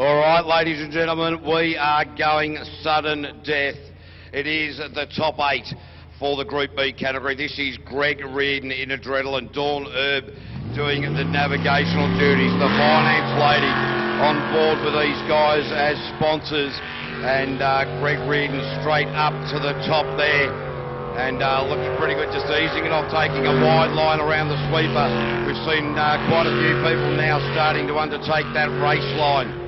All right, ladies and gentlemen, we are going sudden death. It is the top 8 for the Group B category. This is Greg Reardon in Adrenaline, Dawn Erb doing the navigational duties, the finance lady on board with these guys as sponsors, and Greg Reardon straight up to the top there. And looking pretty good, just easing it off, taking a wide line around the sweeper. We've seen quite a few people now starting to undertake that race line.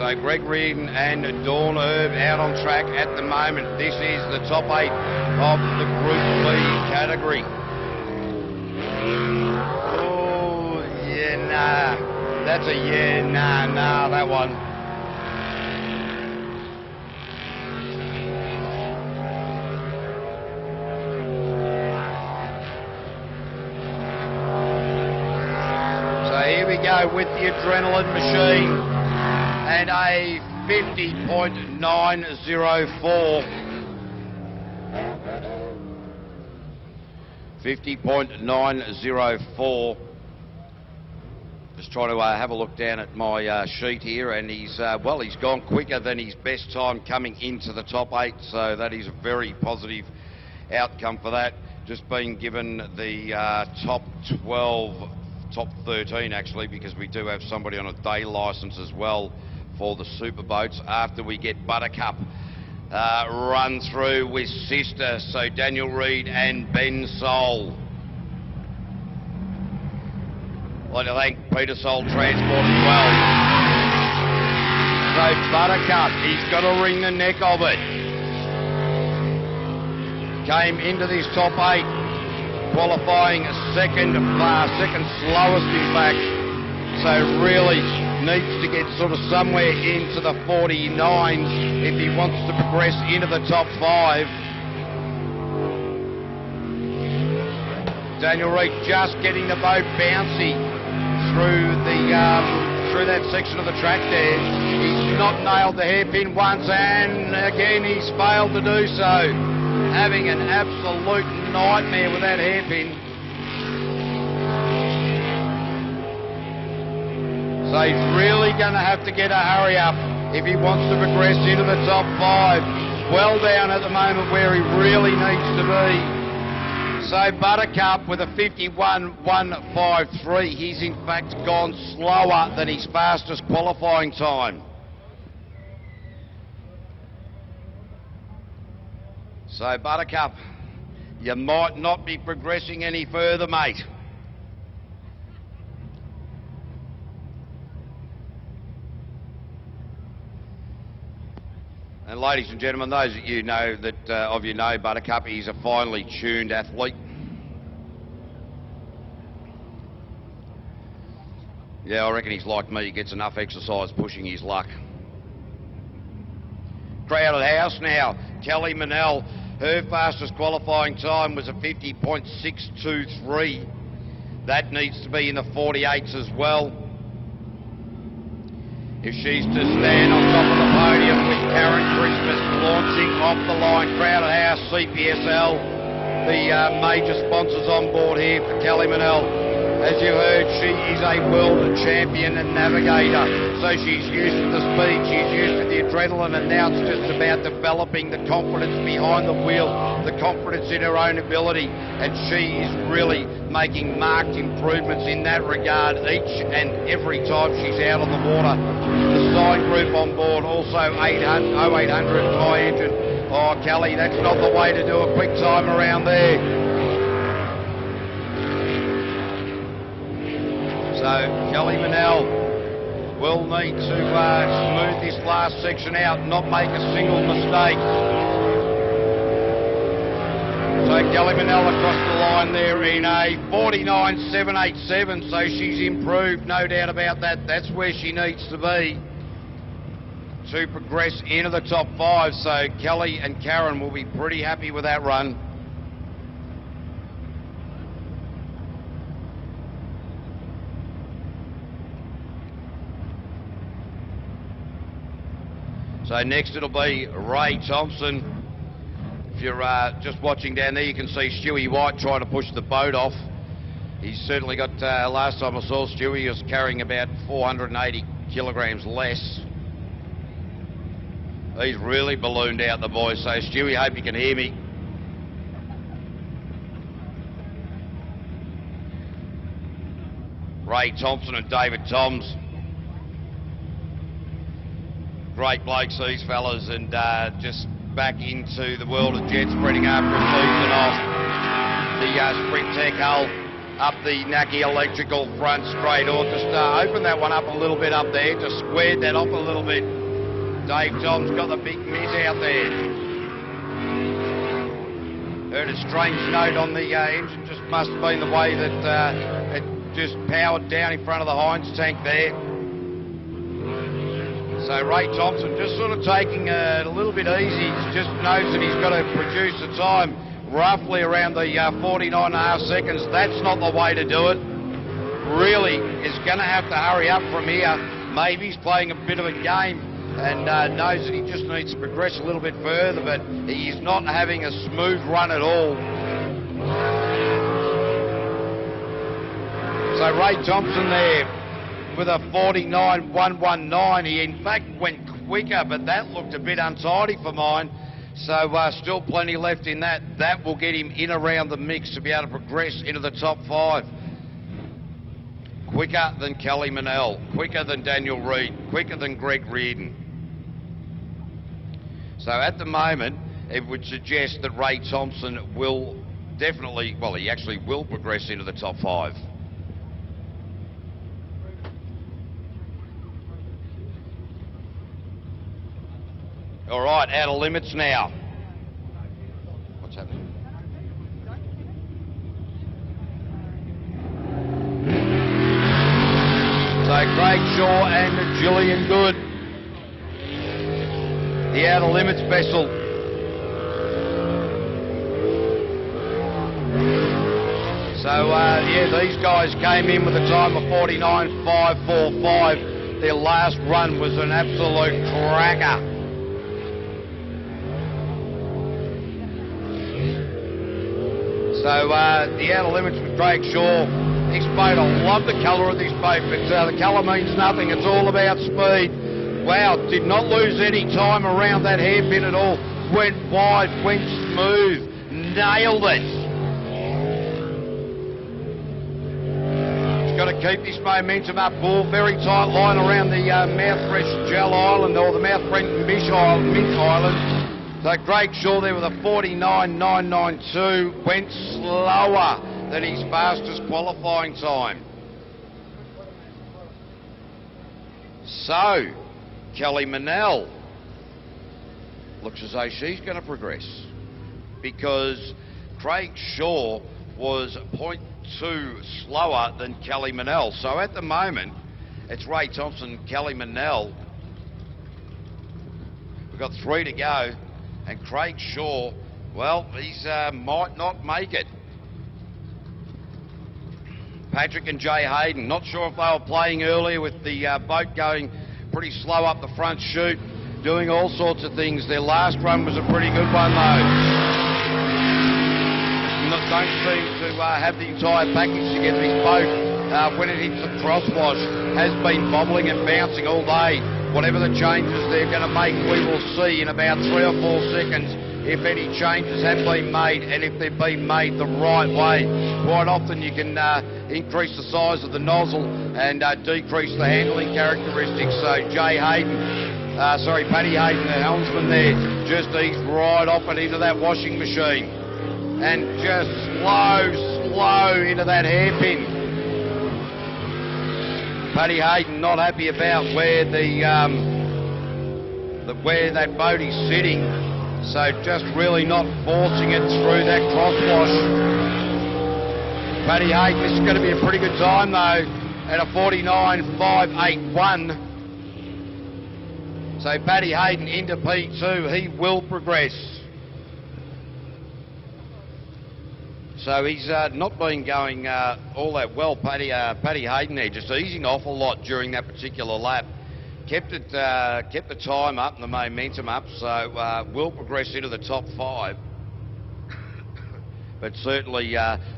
So Greg Reardon and Dawn Erb out on track at the moment. This is the top 8 of the Group B category. Oh, yeah, nah. That's a yeah, nah, that one. So here we go with the adrenaline machine. And a 50.904. 50.904. Just trying to have a look down at my sheet here, and he's gone quicker than his best time coming into the top 8, so that is a very positive outcome for that. Just being given the top 12, top 13 actually, because we do have somebody on a day licence as well for the super boats after we get Buttercup run through with Sister, so Daniel Reid and Ben Sol. I'd like to thank Peter Sol Transport as well. So Buttercup, he's got to wring the neck of it. Came into this top 8, qualifying second slowest in fact, so really needs to get sort of somewhere into the 49s if he wants to progress into the top 5. Daniel Reid just getting the boat bouncy through that section of the track there. He's not nailed the hairpin once, and again he's failed to do so. Having an absolute nightmare with that hairpin. So he's really going to have to get a hurry up if he wants to progress into the top 5. Well down at the moment where he really needs to be. So Buttercup with a 51.153. He's in fact gone slower than his fastest qualifying time. So Buttercup, you might not be progressing any further, mate. And ladies and gentlemen, those of you know Buttercup, he's a finely tuned athlete. Yeah, I reckon he's like me, he gets enough exercise pushing his luck. Crowded house now, Kelly Manel, her fastest qualifying time was a 50.623. That needs to be in the 48s as well. If she's to stand on top of the podium with Karen Christmas launching off the line, Crowded House, CPSL, the major sponsors on board here for Kelly Manel. As you heard, she is a world champion and navigator, so she's used to the speed, she's used to the adrenaline, and now it's just about developing the confidence behind the wheel, the confidence in her own ability, and she is really making marked improvements in that regard each and every time she's out on the water. The sign group on board, also 0800 high engine. Oh, Kelly, that's not the way to do a quick time around there. So Kelly Manel will need to smooth this last section out, not make a single mistake. So Kelly Manel across the line there in a 49.787, so she's improved, no doubt about that. That's where she needs to be to progress into the top 5, so Kelly and Karen will be pretty happy with that run. So next it'll be Ray Thompson. If you're just watching down there, you can see Stewie White trying to push the boat off. He's certainly got, last time I saw Stewie, he was carrying about 480 kilograms less. He's really ballooned out, the boy. So Stewie, hope you can hear me. Ray Thompson and David Toms. Great blokes, these fellas, and just back into the world of jet sprinting after a season off. The Sprint Tech hull up the Naki electrical front straight orchestra. Opened that one up a little bit up there, just squared that off a little bit. Dave Tom's got the big miss out there. Heard a strange note on the engine, just must have been the way that it just powered down in front of the Heinz tank there. So Ray Thompson just sort of taking it a little bit easy. He just knows that he's got to produce a time roughly around the 49.5 seconds. That's not the way to do it. Really is going to have to hurry up from here. Maybe he's playing a bit of a game and knows that he just needs to progress a little bit further, but he's not having a smooth run at all. So Ray Thompson there with a 49.119. He in fact went quicker, but that looked a bit untidy for mine. So still plenty left in that. That will get him in around the mix to be able to progress into the top 5. Quicker than Kelly Manel, quicker than Daniel Reid, quicker than Greg Reardon. So at the moment, it would suggest that Ray Thompson will definitely, well, he actually will progress into the top 5. All right, out of limits now. What's happening? So Craig Shaw and Gillian Good, the out of limits vessel. So yeah, these guys came in with a time of 49.545. Their last run was an absolute cracker. So the outer limits with Craig Shaw. This boat, I love the colour of this boat, but the colour means nothing. It's all about speed. Wow, did not lose any time around that hairpin at all. Went wide, went smooth, nailed it. He's got to keep this momentum up. Ball, very tight line around the Mouthfresh Gel Island, or the Mouthfresh Mint Island. So Craig Shaw there with a 49.992, went slower than his fastest qualifying time. So, Kelly Manel looks as though she's going to progress, because Craig Shaw was 0.2 slower than Kelly Manel. So at the moment, it's Ray Thompson, Kelly Manel. We've got 3 to go. And Craig Shaw, well, he's might not make it. Patrick and Jay Hayden, not sure if they were playing earlier with the boat going pretty slow up the front chute, doing all sorts of things. Their last run was a pretty good one, though. Don't seem to have the entire package together. This boat, when it hits the crosswash, has been bobbling and bouncing all day. Whatever the changes they're going to make, we will see in about 3 or 4 seconds if any changes have been made, and if they've been made the right way. Quite often you can increase the size of the nozzle and decrease the handling characteristics. So Paddy Hayden, the helmsman there, just eased right off and into that washing machine. And just slow into that hairpin. Paddy Hayden not happy about where where that boat is sitting, so just really not forcing it through that crosswash. Paddy Hayden, this is going to be a pretty good time though, at a 49.581. So Paddy Hayden into P2, he will progress. So he's not been going all that well, Paddy Hayden there, just easing off a lot during that particular lap. Kept the time up and the momentum up, so will progress into the top 5. but certainly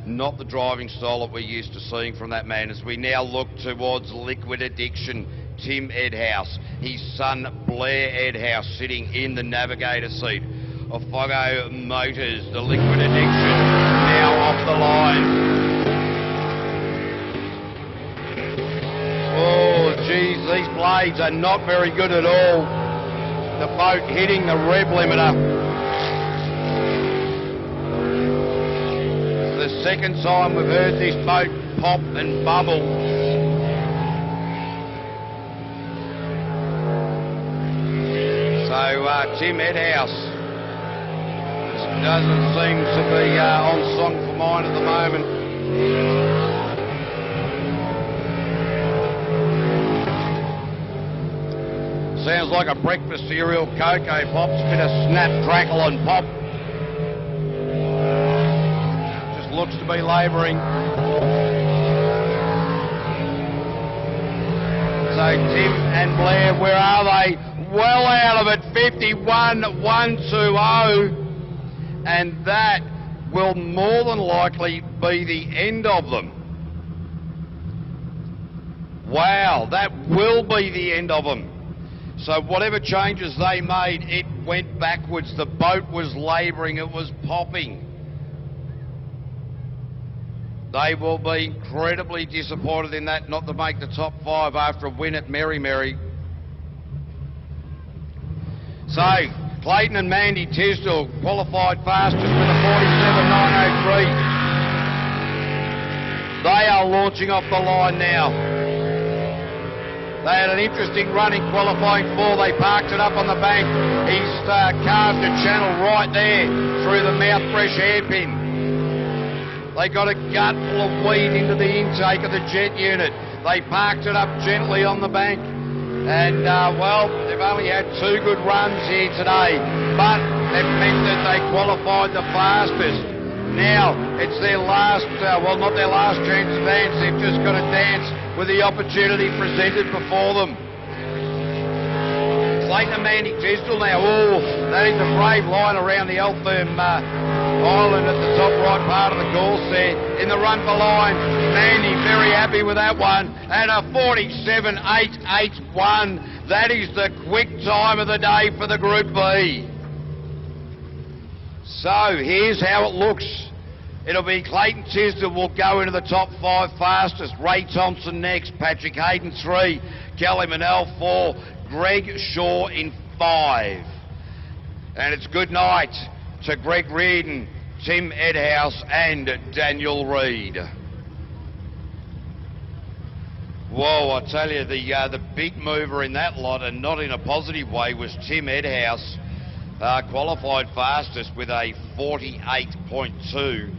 not the driving style that we're used to seeing from that man. As we now look towards Liquid Addiction, Tim Edhouse, his son Blair Edhouse sitting in the navigator seat of Fogo Motors. The Liquid Addiction now off the line. Oh geez, these blades are not very good at all. The boat hitting the rev limiter. The second time we've heard this boat pop and bubble. So Tim Edhouse doesn't seem to be on song for mine at the moment. Sounds like a breakfast cereal, Cocoa Pops, a bit of snap, crackle and pop. Looks to be labouring. So Tim and Blair, where are they? Well out of it, 51-120. And that will more than likely be the end of them. Wow, that will be the end of them. So whatever changes they made, it went backwards. The boat was labouring, it was popping. They will be incredibly disappointed in that, not to make the top 5 after a win at Merry Merry. So, Clayton and Mandy Tisdall qualified fastest with a 47.903. They are launching off the line now. They had an interesting run in qualifying 4. They parked it up on the bank. He's carved a channel right there through the mouth fresh hairpin. They got a gutful of weed into the intake of the jet unit. They parked it up gently on the bank. And, well, they've only had 2 good runs here today, but it meant that they qualified the fastest. Now, it's their last, well, not their last chance to dance. They've just got to dance with the opportunity presented before them. Clayton and Mandy Tisdall now. Oh, that is a brave line around the Altherm island at the top right part of the course there. In the run for line, Mandy very happy with that one. And a 47.881. That is the quick time of the day for the Group B. So here's how it looks. It'll be Clayton Tisdall will go into the top 5 fastest. Ray Thompson next. Patrick Hayden 3. Kelly Manel 4. Greg Shaw in 5. And it's good night to Greg Reardon, Tim Edhouse and Daniel Reid. Whoa, I tell you, the big mover in that lot, and not in a positive way, was Tim Edhouse, qualified fastest with a 48.2.